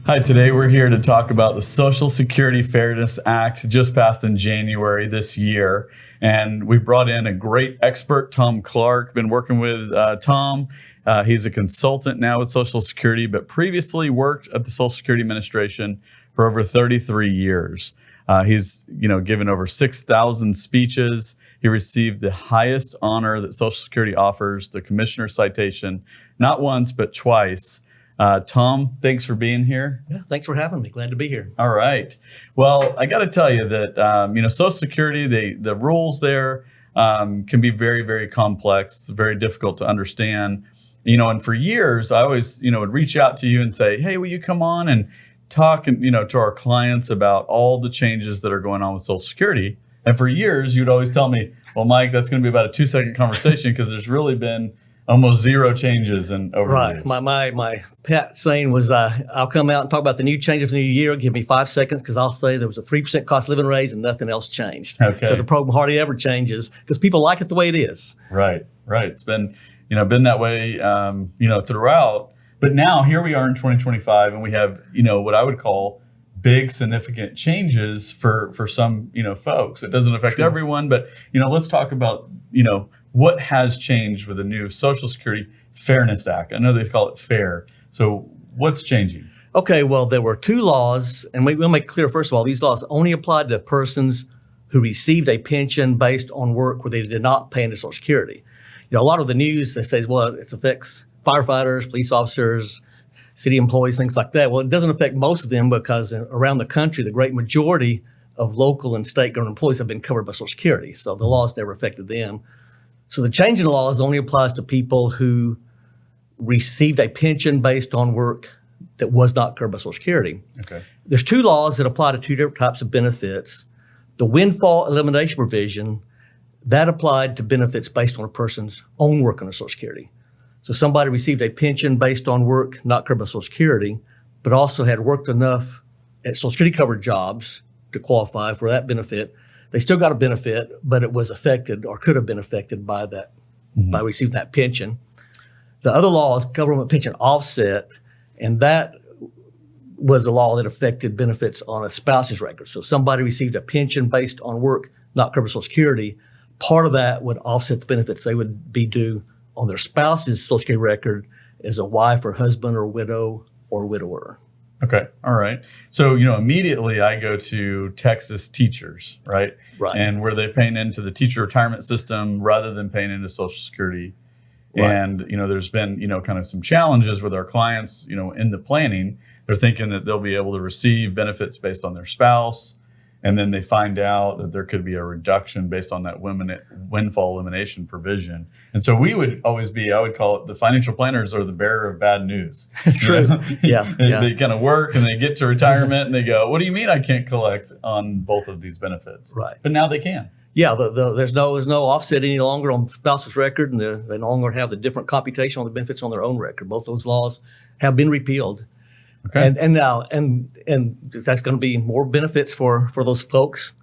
Hi, today we're here to talk about the Social Security Fairness Act just passed in January this year. And we brought in a great expert, Tom Clark. Been working with Tom. He's a consultant now with Social Security, but previously worked at the Social Security Administration for over 33 years. He's given over 6,000 speeches. He received the highest honor that Social Security offers, the Commissioner Citation, not once, but twice. Tom, thanks for being here. Yeah, thanks for having me. Glad to be here. All right. Well, I got to tell you that, Social Security, the rules there can be very, very complex, very difficult to understand. And for years, I always, would reach out to you and say, hey, will you come on and talk, to our clients about all the changes that are going on with Social Security? And for years, you'd always tell me, well, Mike, that's going to be about a 2-second conversation because there's really been almost zero changes in over years. My pet saying was, I'll come out and talk about the new changes for the new year. Give me 5 seconds because I'll say there was a 3% cost of living raise and nothing else changed. Okay. Because the program hardly ever changes because people like it the way it is. Right. It's been, been that way, throughout. But now here we are in 2025 and we have, what I would call big significant changes for some, folks. It doesn't affect everyone, but, let's talk about, what has changed with the new Social Security Fairness Act? I know they call it FAIR. So what's changing? Okay, well, there were two laws, and we'll make clear, first of all, these laws only applied to persons who received a pension based on work where they did not pay into Social Security. A lot of the news, they say, well, it affects firefighters, police officers, city employees, things like that. Well, it doesn't affect most of them because around the country, the great majority of local and state government employees have been covered by Social Security. So the laws never affected them. So the change in the laws only applies to people who received a pension based on work that was not covered by Social Security. Okay. There's two laws that apply to two different types of benefits. The Windfall Elimination Provision, that applied to benefits based on a person's own work under Social Security. So somebody received a pension based on work not covered by Social Security, but also had worked enough at Social Security covered jobs to qualify for that benefit. They still got a benefit, but it was affected or could have been affected by that, by receiving that pension. The other law is government pension offset, and that was the law that affected benefits on a spouse's record. So somebody received a pension based on work not covered by Social Security, part of that would offset the benefits they would be due on their spouse's Social Security record as a wife or husband or widow or widower. Okay. All right. So, immediately I go to Texas teachers, right? Right. And where they paying into the teacher retirement system rather than paying into Social Security. Right. And, there's been, kind of some challenges with our clients, in the planning. They're thinking that they'll be able to receive benefits based on their spouse. And then they find out that there could be a reduction based on that windfall elimination provision. And so we would always I would call it the financial planners are the bearer of bad news. True. Yeah. They kind of work and they get to retirement and they go, what do you mean I can't collect on both of these benefits? Right. But now they can. Yeah, there's no offset any longer on spouse's record, and they no longer have the different computation on the benefits on their own record. Both those laws have been repealed. Okay. And now that's going to be more benefits for those folks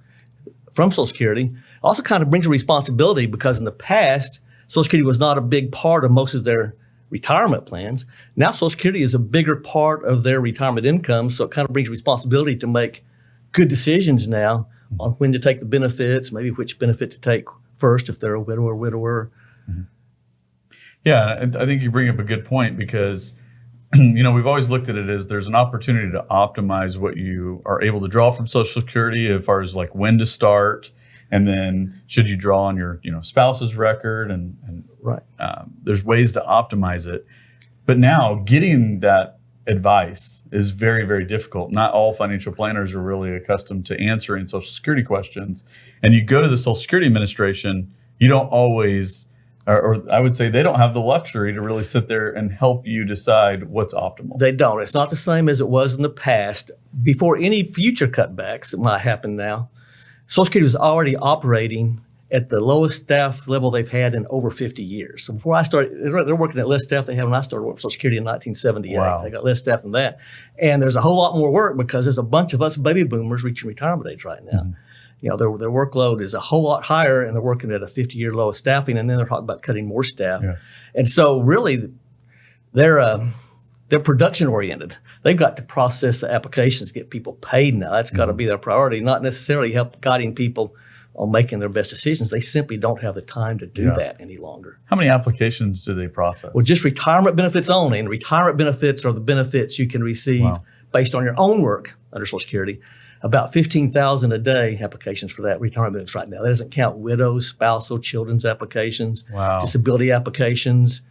from Social Security. Also kind of brings a responsibility because in the past, Social Security was not a big part of most of their retirement plans. Now Social Security is a bigger part of their retirement income, so it kind of brings responsibility to make good decisions now on when to take the benefits, maybe which benefit to take first if they're a widow or widower. Mm-hmm. Yeah, I think you bring up a good point because we've always looked at it as there's an opportunity to optimize what you are able to draw from Social Security as far as like when to start, and then should you draw on your spouse's record, and right. There's ways to optimize it. But now getting that advice is very, very difficult. Not all financial planners are really accustomed to answering Social Security questions, and you go to the Social Security Administration, you don't always. Or I would say they don't have the luxury to really sit there and help you decide what's optimal. They don't. It's not the same as it was in the past. Before any future cutbacks that might happen now, Social Security was already operating at the lowest staff level they've had in over 50 years. So before I started, they're working at less staff they had when I started working for Social Security in 1978. Wow. They got less staff than that. And there's a whole lot more work because there's a bunch of us baby boomers reaching retirement age right now. Mm-hmm. Their workload is a whole lot higher, and they're working at a 50-year low of staffing, and then they're talking about cutting more staff. Yeah. And so really, they're they're production oriented. They've got to process the applications, get people paid now. That's got to be their priority, not necessarily help guiding people on making their best decisions. They simply don't have the time to do that any longer. How many applications do they process? Well, just retirement benefits only. And retirement benefits are the benefits you can receive based on your own work under Social Security. About 15,000 a day applications for that retirement benefits right now. That doesn't count widows, spousal, children's applications, disability applications,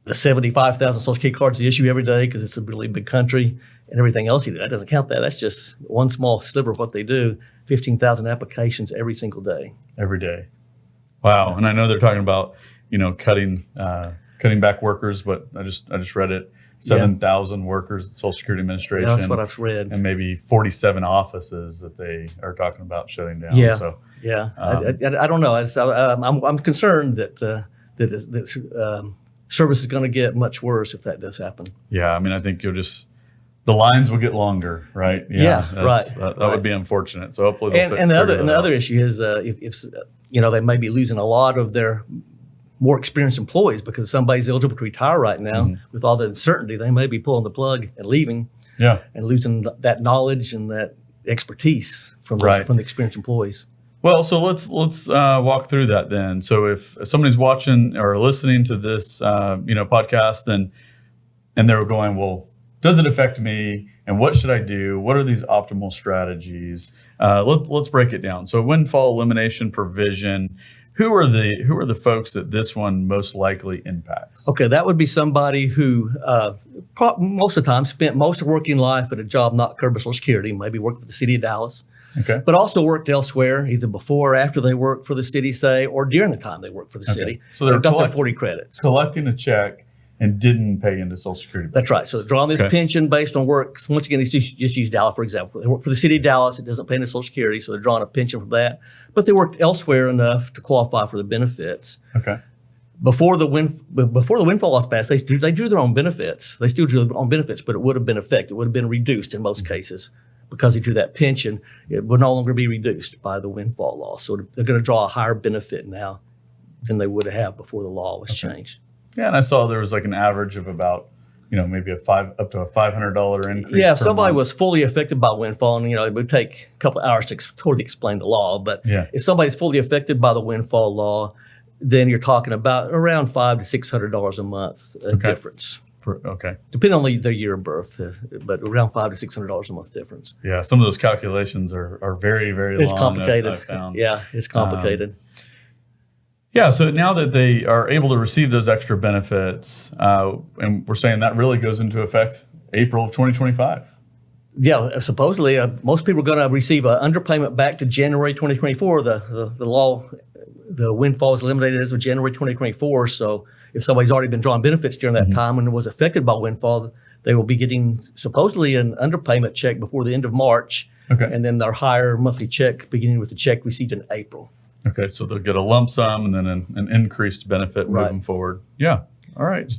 the 75,000 Social Security cards they issue every day because it's a really big country, and everything else you do. That doesn't count that. That's just one small sliver of what they do. 15,000 applications every single day. Every day. Wow. And I know they're talking about, cutting back workers, but I just read it. 7,000 workers at Social Security Administration. Yeah, that's what I've read. And maybe 47 offices that they are talking about shutting down. Yeah. So, I don't know. I'm concerned that service is going to get much worse if that does happen. Yeah. I mean, I think the lines will get longer, right? That would be unfortunate. So hopefully the other issue is if they may be losing a lot of their more experienced employees because somebody's eligible to retire right now with all the uncertainty. They may be pulling the plug and leaving and losing that knowledge and that expertise from the experienced employees. Well, so let's walk through that then. So if somebody's watching or listening to this podcast, and they're going, well, does it affect me? And what should I do? What are these optimal strategies? Let's break it down. So windfall elimination provision. Who are the folks that this one most likely impacts? Okay, that would be somebody who most of the time spent most of working life at a job not covered by Social Security, maybe worked for the city of Dallas, but also worked elsewhere, either before or after they worked for the city, say, or during the time they worked for the city. So they've got their 40 credits. Collecting a check and didn't pay into Social Security. That's right. So they're drawing this pension based on work. So once again, just use Dallas, for example. They work for the city of Dallas. It doesn't pay into Social Security, so they're drawing a pension from that. But they worked elsewhere enough to qualify for the benefits. Okay. Before the windfall laws passed, they drew their own benefits. They still drew their own benefits, but it would have been affected. It would have been reduced in most cases because they drew that pension. It would no longer be reduced by the windfall law. So they're going to draw a higher benefit now than they would have before the law was changed. Yeah, and I saw there was like an average of about, maybe up to a $500 increase. Yeah, if somebody was fully affected by windfall, and it would take a couple of hours to totally explain the law. But if somebody's fully affected by the windfall law, then you're talking about around $500 to $600 a month difference. Depending on their year of birth, but around $500 to $600 a month difference. Yeah, some of those calculations are very, very long. It's complicated. I've found. Yeah, it's complicated. So now that they are able to receive those extra benefits, and we're saying that really goes into effect April of 2025. Yeah, supposedly most people are going to receive an underpayment back to January 2024. The law, the windfall is eliminated as of January 2024. So if somebody's already been drawing benefits during that time and was affected by windfall, they will be getting supposedly an underpayment check before the end of March, and then their higher monthly check beginning with the check received in April. Okay, so they'll get a lump sum and then an increased benefit moving forward. Yeah, all right.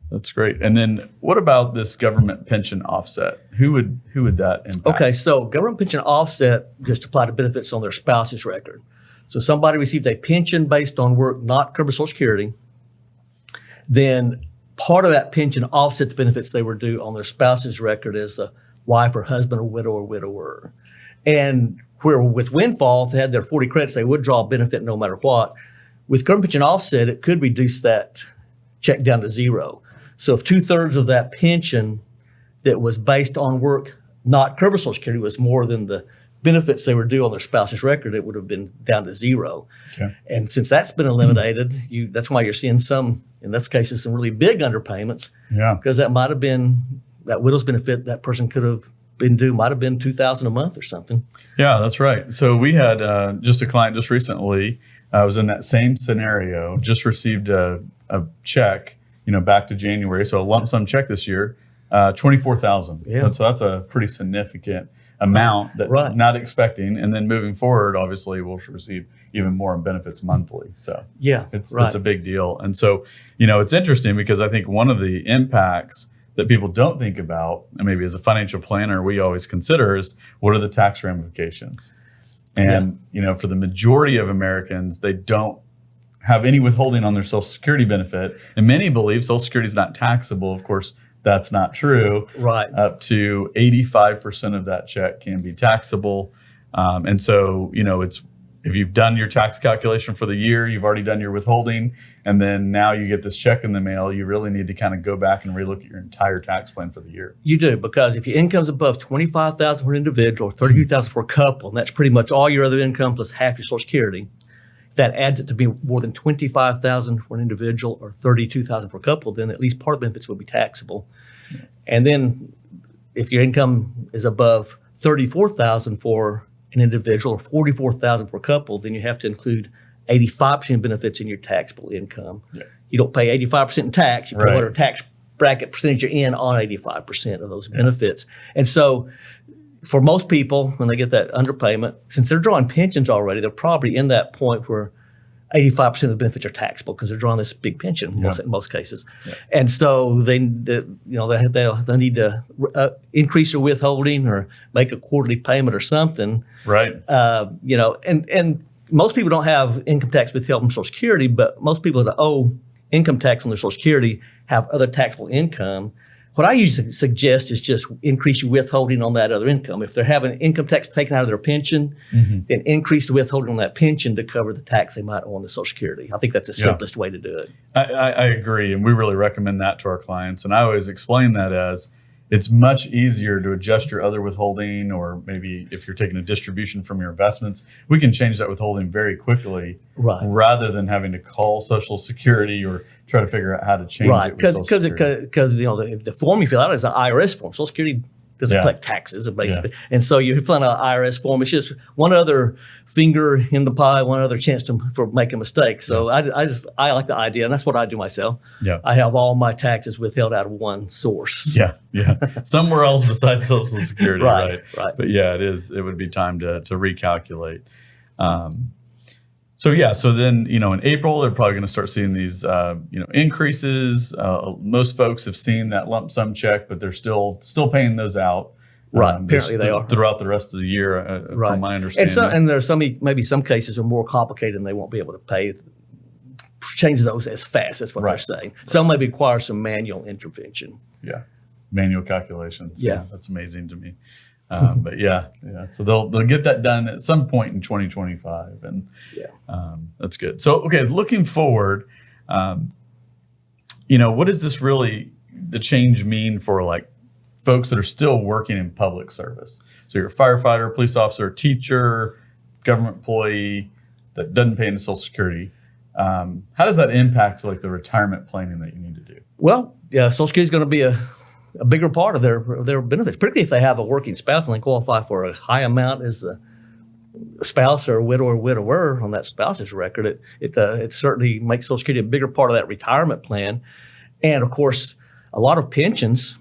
That's great. And then what about this government pension offset? Who would that impact? Okay, so government pension offset just apply to benefits on their spouse's record. So somebody received a pension based on work not covered by Social Security, then part of that pension offsets the benefits they were due on their spouse's record as a wife or husband or widow or widower. And where with windfall, if they had their 40 credits, they would draw a benefit no matter what. With government pension offset, it could reduce that check down to zero. So if 2/3 of that pension that was based on work not covered by Social Security was more than the benefits they were due on their spouse's record, it would have been down to zero. And since that's been eliminated, that's why you're seeing some, in this case, some really big underpayments. Because that might have been, that widow's benefit that person could have been due might have been $2,000 a month or something. Yeah, that's right. So we had just a client just recently was in that same scenario, just received a check, back to January. So a lump sum check this year, $24,000. So that's a pretty significant amount that not expecting. And then moving forward, obviously we'll receive even more in benefits monthly. So it's a big deal. And so, it's interesting because I think one of the impacts that people don't think about, and maybe as a financial planner, we always consider is what are the tax ramifications? And, for the majority of Americans, they don't have any withholding on their Social Security benefit. And many believe Social Security is not taxable. Of course, that's not true. Right. Up to 85% of that check can be taxable. And so, it's if you've done your tax calculation for the year, you've already done your withholding, and then now you get this check in the mail, you really need to kind of go back and relook at your entire tax plan for the year. You do, because if your income's above $25,000 for an individual or $32,000 for a couple, and that's pretty much all your other income plus half your Social Security, if that adds it to be more than $25,000 for an individual or $32,000 for a couple, then at least part of the benefits will be taxable. Yeah. And then if your income is above $34,000 for an individual or $44,000 for a couple, then you have to include 85% benefits in your taxable income. Yeah. You don't pay 85% in tax. You pay whatever tax bracket percentage you're in on 85% of those benefits. And so for most people, when they get that underpayment, since they're drawing pensions already, they're probably in that point where 85% of the benefits are taxable because they're drawing this big pension in most cases. Yeah. And so they need to increase their withholding or make a quarterly payment or something. Right. And most people don't have income tax withheld from Social Security, but most people that owe income tax on their Social Security have other taxable income. What I usually suggest is just increase your withholding on that other income. If they're having income tax taken out of their pension, then increase the withholding on that pension to cover the tax they might owe on the Social Security. I think that's the simplest way to do it. I agree, and we really recommend that to our clients. And I always explain that as it's much easier to adjust your other withholding, or maybe if you're taking a distribution from your investments, we can change that withholding very quickly, rather than having to call Social Security or try to figure out how to change it. Because the form you fill out is an IRS form. Social Security doesn't collect taxes, basically. Yeah. And so you're filling out an IRS form. It's just one other finger in the pie, one other chance for making a mistake. So I like the idea, and that's what I do myself. Yeah. I have all my taxes withheld out of one source. Yeah. Somewhere else besides Social Security, right? But it would be time to recalculate. So then, in April, they're probably going to start seeing these, increases. Most folks have seen that lump sum check, but they're still paying those out. Right. Apparently they are. Throughout the rest of the year, from my understanding. And there's maybe some cases are more complicated and they won't be able to pay, change those as fast. That's what they're saying. Some may require some manual intervention. Yeah. Manual calculations. Yeah. That's amazing to me. But so they'll get that done at some point in 2025, and that's good. So looking forward, what does this really the change mean for like folks that are still working in public service? So you're a firefighter, police officer, teacher, government employee that doesn't pay into Social Security. How does that impact like the retirement planning that you need to do? Well, Social Security is going to be a bigger part of their benefits, particularly if they have a working spouse and they qualify for a high amount as the spouse or widow or widower on that spouse's record. It certainly makes Social Security a bigger part of that retirement plan. And of course, a lot of pensions,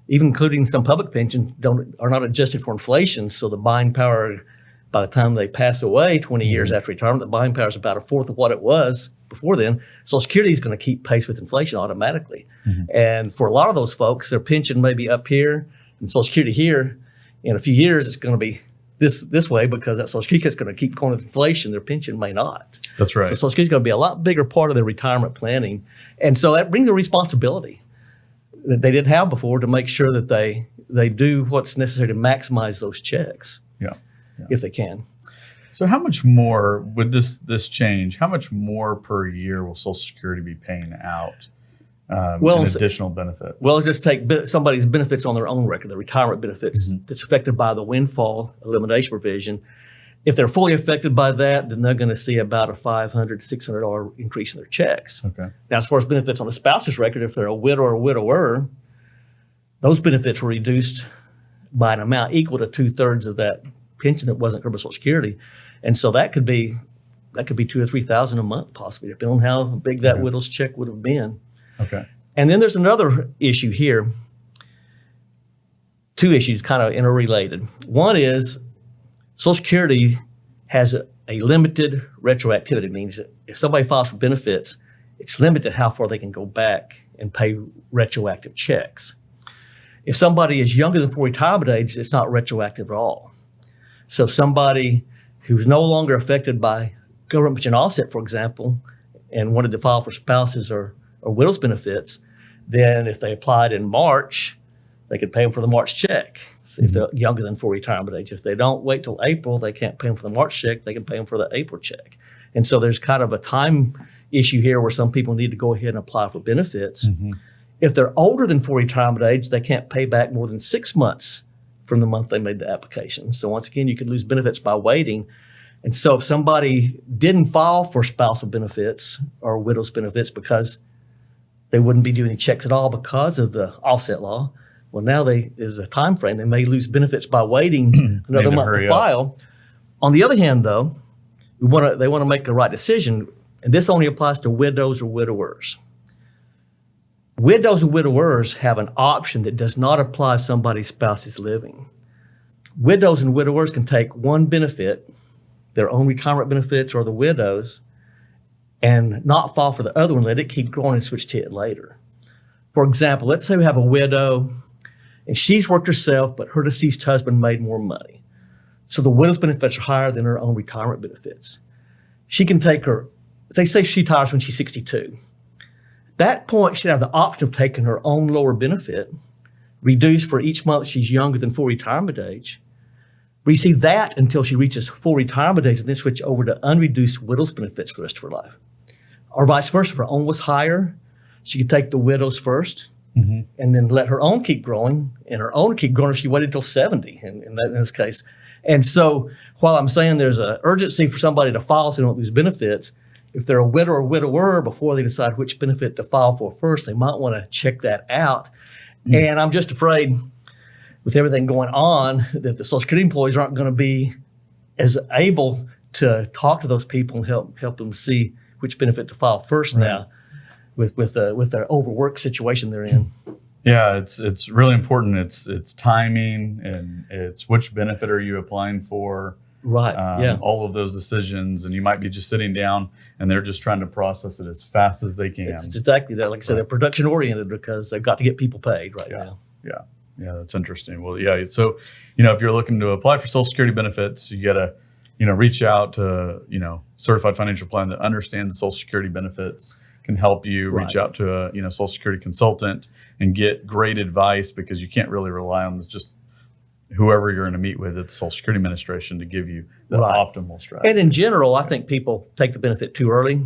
even including some public pensions, are not adjusted for inflation. So the buying power, by the time they pass away 20 years after retirement, the buying power is about a fourth of what it was before then. Social Security is going to keep pace with inflation automatically. And for a lot of those folks, their pension may be up here and Social Security here. In a few years, it's going to be this way because that Social Security is going to keep going with inflation. Their pension may not. That's right. So Social Security is going to be a lot bigger part of their retirement planning. And so that brings a responsibility that they didn't have before to make sure that they do what's necessary to maximize those checks if they can. So how much more would this change? How much more per year will Social Security be paying out in additional benefits? Well, let's just take somebody's benefits on their own record, the retirement benefits that's affected by the Windfall Elimination Provision. If they're fully affected by that, then they're going to see about a $500 to $600 increase in their checks. Okay. Now, as far as benefits on a spouse's record, if they're a widow or a widower, those benefits were reduced by an amount equal to 2/3 of that pension that wasn't covered by Social Security. And so that could be $2,000 or $3,000 a month, possibly, depending on how big that widow's check would have been. Okay. And then there's another issue here. Two issues kind of interrelated. One is Social Security has a limited retroactivity. It means that if somebody files for benefits, it's limited how far they can go back and pay retroactive checks. If somebody is younger than full retirement age, it's not retroactive at all. So somebody who's no longer affected by government pension offset, for example, and wanted to file for spouses or widows benefits, Then if they applied in March, they could pay them for the March check if they're younger than full retirement age. If they don't wait till April, they can't pay them for the March check. They can pay them for the April check. And so there's kind of a time issue here where some people need to go ahead and apply for benefits. If they're older than full retirement age, they can't pay back more than 6 months from the month they made the application. So once again, you could lose benefits by waiting. And so if somebody didn't file for spousal benefits or widow's benefits because they wouldn't be doing any checks at all because of the offset law, well, now there's a time frame. They may lose benefits by waiting another month to file. On the other hand, though, they want to make the right decision, and this only applies to widows or widowers. Widows and widowers have an option that does not apply if somebody's spouse is living. Widows and widowers can take one benefit, their own retirement benefits or the widow's, and not file for the other one, let it keep growing and switch to it later. For example, let's say we have a widow and she's worked herself, but her deceased husband made more money. So the widow's benefits are higher than her own retirement benefits. She can take her, they say she retires when she's 62. At that point, she'd have the option of taking her own lower benefit, reduced for each month she's younger than full retirement age, receive that until she reaches full retirement age, and then switch over to unreduced widow's benefits for the rest of her life. Or vice versa, if her own was higher, she could take the widow's first, and then let her own keep growing, and her own keep growing if she waited till 70 in this case. And so while I'm saying there's an urgency for somebody to file so they don't lose benefits, if they're a widow or widower, before they decide which benefit to file for first, they might want to check that out. And I'm just afraid with everything going on that the Social Security employees aren't going to be as able to talk to those people and help them see which benefit to file first now with their overwork situation they're in. Yeah, it's really important. It's timing and it's which benefit are you applying for. All of those decisions, and you might be just sitting down and they're just trying to process it as fast as they can. It's exactly that. Like I said, they're production oriented because they've got to get people paid now. Yeah, that's interesting. Well, yeah, so if you're looking to apply for Social Security benefits, you got to reach out to certified financial plan that understands the Social Security benefits, can help you reach out to a Social Security consultant and get great advice, because you can't really rely on just whoever you're going to meet with at the Social Security Administration to give you the optimal strategy. And in general, I think people take the benefit too early.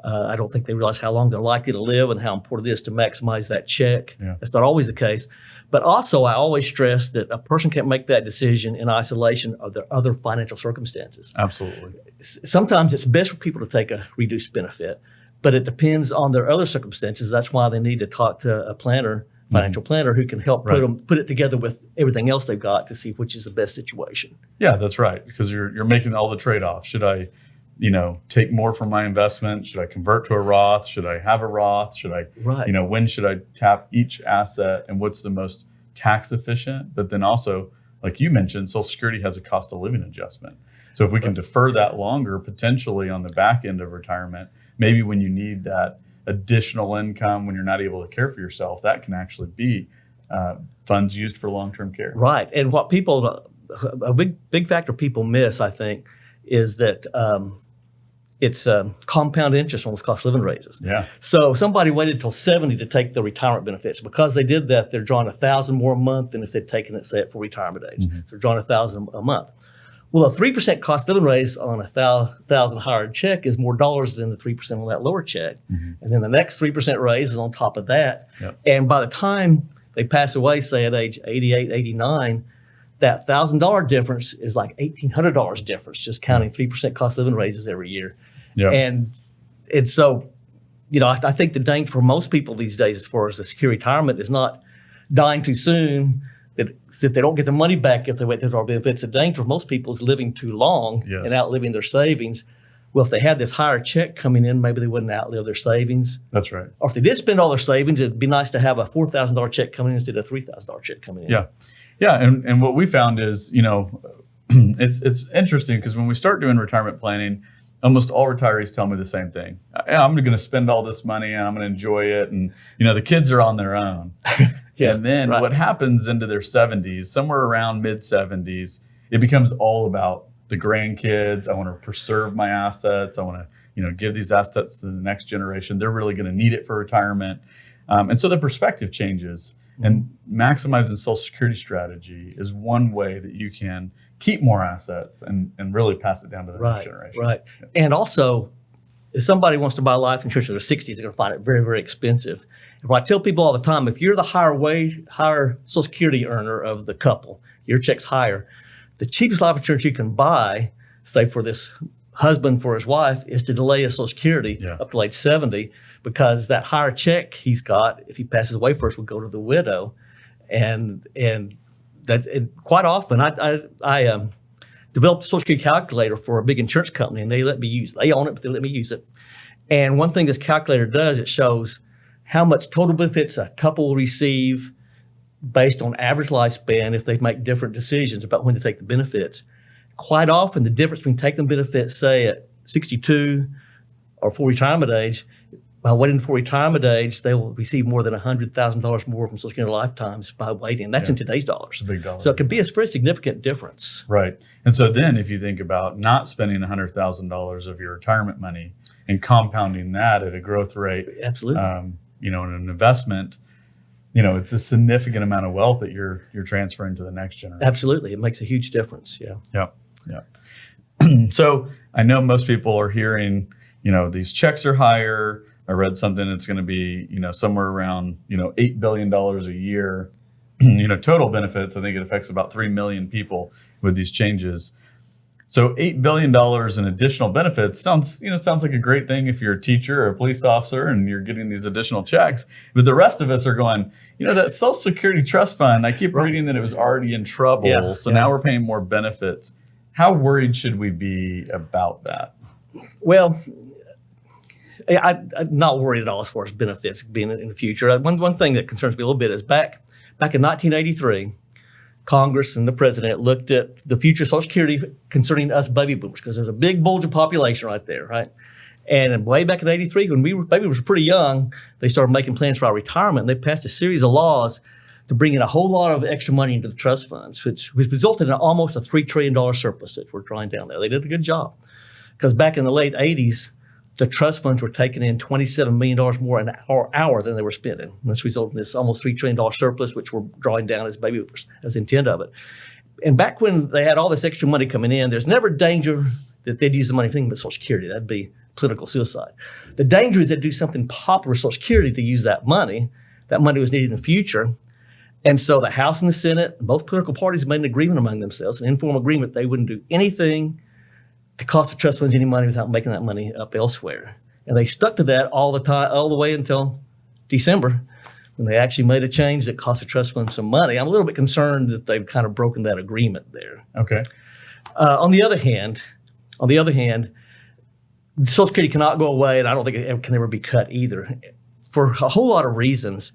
I don't think they realize how long they're likely to live and how important it is to maximize that check. That's not always the case. But also, I always stress that a person can't make that decision in isolation of their other financial circumstances. Absolutely. Sometimes it's best for people to take a reduced benefit, but it depends on their other circumstances. That's why they need to talk to a planner, financial planner, who can help put it together with everything else they've got to see which is the best situation. Yeah, that's right. Because you're making all the trade-offs. Should I take more from my investment? Should I convert to a Roth? Should I have a Roth? Should I, when should I tap each asset, and what's the most tax efficient? But then also, like you mentioned, Social Security has a cost of living adjustment. So if we can defer that longer, potentially on the back end of retirement, maybe when you need that additional income, when you're not able to care for yourself, that can actually be funds used for long-term care. Right. And what a big factor people miss, I think, is that it's compound interest on those cost of living raises. Yeah. So if somebody waited till 70 to take the retirement benefits, because they did that, they're drawing $1,000 more a month than if they'd taken it, say, at full retirement age. So they're drawing $1,000 a month. Well, a 3% cost of living raise on a $1,000 higher check is more dollars than the 3% on that lower check. And then the next 3% raise is on top of that. And by the time they pass away, say at age 88, 89, that $1,000 difference is like $1,800 difference, just counting 3% cost of living raises every year. And so, I think the danger for most people these days, as far as the secure retirement, is not dying too soon, that they don't get the money back if they wait till benefits. The danger for most people is living too long and outliving their savings. Well, if they had this higher check coming in, maybe they wouldn't outlive their savings. That's right. Or if they did spend all their savings, it'd be nice to have a $4,000 check coming in instead of a $3,000 check coming in. Yeah, and what we found is, it's interesting, because when we start doing retirement planning, almost all retirees tell me the same thing. I'm going to spend all this money and I'm going to enjoy it. And, the kids are on their own. And then what happens into their 70s, somewhere around mid 70s, it becomes all about the grandkids. I want to preserve my assets. I want to, give these assets to the next generation. They're really going to need it for retirement. And so the perspective changes. And maximizing Social Security strategy is one way that you can keep more assets and really pass it down to the next generation. Right. And also, if somebody wants to buy life insurance in their 60s, they're going to find it very, very expensive. And what I tell people all the time, if you're the higher Social Security earner of the couple, your check's higher, the cheapest life insurance you can buy, say for this husband for his wife, is to delay his Social Security up to age 70, because that higher check he's got, if he passes away first, will go to the widow. And that's quite often. I developed a Social Security calculator for a big insurance company, and they let me use it. They own it, but they let me use it. And one thing this calculator does, it shows how much total benefits a couple will receive based on average lifespan if they make different decisions about when to take the benefits. Quite often, the difference between taking the benefits, say at 62 or for retirement age, by waiting for retirement age, they will receive more than $100,000 more from Social Security lifetimes by waiting. That's in today's dollars. It's a big dollar. So it could be a very significant difference. Right. And so then if you think about not spending $100,000 of your retirement money and compounding that at a growth rate, absolutely, in an investment, it's a significant amount of wealth that you're transferring to the next generation. Absolutely. It makes a huge difference. Yeah. So I know most people are hearing, these checks are higher. I read something that's going to be, somewhere around, $8 billion a year, total benefits. I think it affects about 3 million people with these changes. So $8 billion in additional benefits sounds like a great thing if you're a teacher or a police officer and you're getting these additional checks. But the rest of us are going, that Social Security trust fund, I keep reading that it was already in trouble. Now we're paying more benefits. How worried should we be about that? Well, I'm not worried at all as far as benefits being in the future. One thing that concerns me a little bit is back in 1983, Congress and the president looked at the future Social Security concerning us baby boomers, because there's a big bulge of population right there, right? And way back in 83, when baby boomers were pretty young, they started making plans for our retirement. And they passed a series of laws to bring in a whole lot of extra money into the trust funds, which resulted in almost a $3 trillion surplus that we're drawing down there. They did a good job, because back in the late 80s, the trust funds were taking in $27 million more an hour than they were spending. And this resulted in this almost $3 trillion surplus, which we're drawing down as baby boomers, as the intent of it. And back when they had all this extra money coming in, there's never danger that they'd use the money for anything but Social Security. That'd be political suicide. The danger is they'd do something popular with Social Security to use that money. That money was needed in the future. And so the House and the Senate, both political parties made an agreement among themselves, an informal agreement they wouldn't do anything to cost the trust funds any money without making that money up elsewhere. And they stuck to that all the way until December, when they actually made a change that cost the trust fund some money. I'm a little bit concerned that they've kind of broken that agreement there. Okay. On the other hand, Social Security cannot go away, and I don't think it can ever be cut either, for a whole lot of reasons.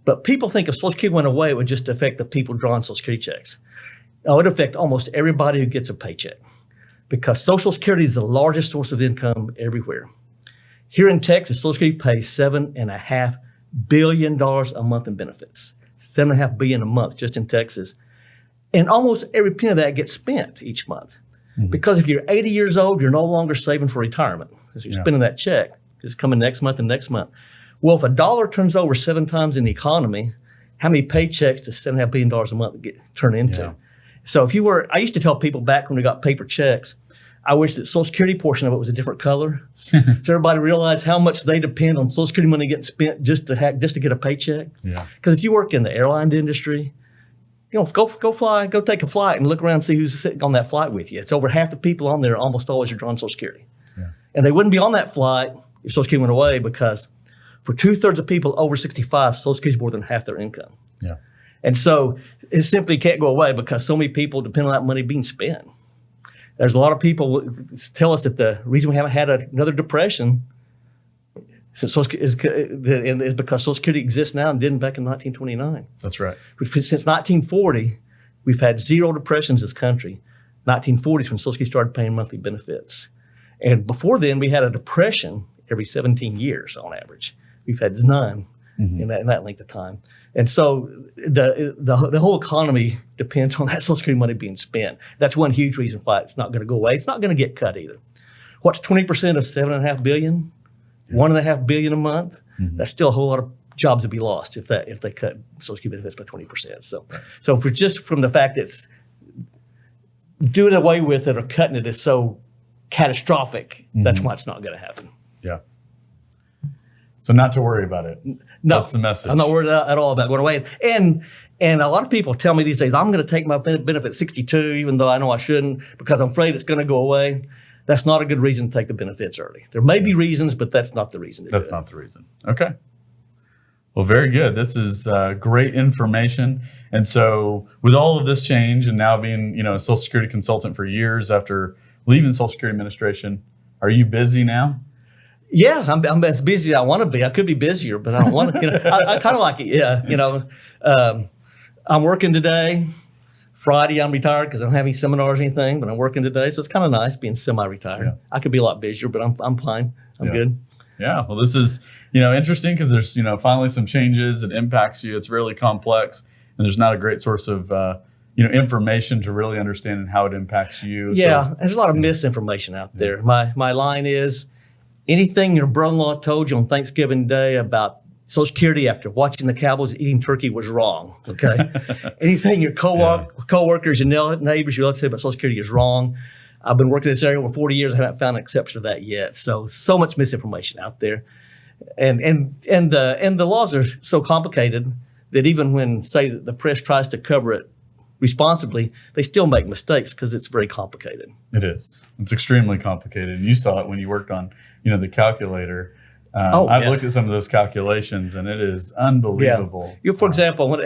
But people think if Social Security went away, it would just affect the people drawing Social Security checks. It would affect almost everybody who gets a paycheck, because Social Security is the largest source of income everywhere. Here in Texas, Social Security pays $7.5 billion a month in benefits. $7.5 billion a month just in Texas. And almost every penny of that gets spent each month. Mm-hmm. Because if you're 80 years old, you're no longer saving for retirement. Because you're spending that check. It's coming next month and next month. Well, if a dollar turns over 7 times in the economy, how many paychecks does $7.5 billion a month turn into? Yeah. So I used to tell people back when we got paper checks, I wish that Social Security portion of it was a different color, so everybody realized how much they depend on Social Security money getting spent just to get a paycheck. Yeah. Because if you work in the airline industry, go take a flight and look around and see who's sitting on that flight with you. It's over half the people on there almost always are drawing Social Security. Yeah. And they wouldn't be on that flight if Social Security went away, because for 2/3 of people over 65, Social Security is more than half their income. Yeah. And so it simply can't go away, because so many people depend on that money being spent. There's a lot of people tell us that the reason we haven't had another depression is because Social Security exists now and didn't back in 1929. That's right. Since 1940, we've had 0 depressions in this country. 1940 is when Social Security started paying monthly benefits. And before then, we had a depression every 17 years on average. We've had none in that length of time. And so the whole economy depends on that Social Security money being spent. That's one huge reason why it's not going to go away. It's not going to get cut either. What's 20% of $7.5 billion? $1.5 billion a month? Mm-hmm. That's still a whole lot of jobs would be lost if they cut Social Security benefits by 20%. So for just from the fact that it's doing away with it or cutting it is so catastrophic, that's why it's not going to happen. Yeah. So not to worry about it. No, that's the message. I'm not worried at all about going away. And a lot of people tell me these days, I'm going to take my benefit at 62, even though I know I shouldn't, because I'm afraid it's going to go away. That's not a good reason to take the benefits early. There may be reasons, but that's not the reason. That's not the reason. Okay. Well, very good. This is great information. And so with all of this change and now being, a Social Security consultant for years after leaving Social Security Administration, are you busy now? Yeah, I'm as busy as I want to be. I could be busier, but I don't want to. I kind of like it. Yeah, I'm working today. Friday, I'm retired because I don't have any seminars or anything, but I'm working today. So it's kind of nice being semi-retired. Yeah. I could be a lot busier, but I'm fine. I'm good. Yeah. Well, this is, interesting because there's, finally some changes. It impacts you. It's really complex and there's not a great source of, information to really understand how it impacts you. Yeah. There's a lot of misinformation out there. My line is anything your brother-in-law told you on Thanksgiving Day about Social Security after watching the Cowboys eating turkey was wrong, okay? Anything your coworkers and neighbors, your relatives say about Social Security is wrong. I've been working in this area over 40 years. I haven't found an exception to that yet. So much misinformation out there. And the laws are so complicated that even when, say, the press tries to cover it responsibly, they still make mistakes because it's very complicated. It is. It's extremely complicated. You saw it when you worked on, the calculator. I've looked at some of those calculations, and it is unbelievable. Yeah. For example,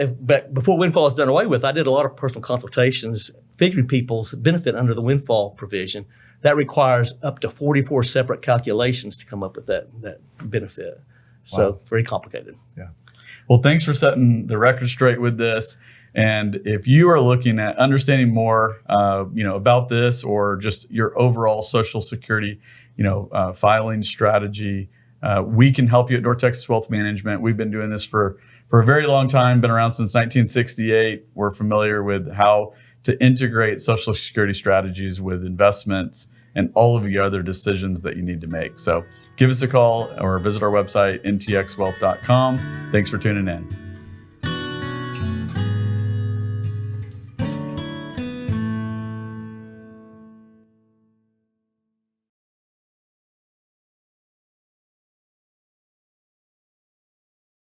before Windfall is done away with, I did a lot of personal consultations figuring people's benefit under the Windfall provision. That requires up to 44 separate calculations to come up with that benefit. So very complicated. Yeah. Well, thanks for setting the record straight with this. And if you are looking at understanding more, about this or just your overall Social Security, filing strategy, we can help you at North Texas Wealth Management. We've been doing this for a very long time, been around since 1968. We're familiar with how to integrate Social Security strategies with investments and all of the other decisions that you need to make. So give us a call or visit our website, ntxwealth.com. Thanks for tuning in.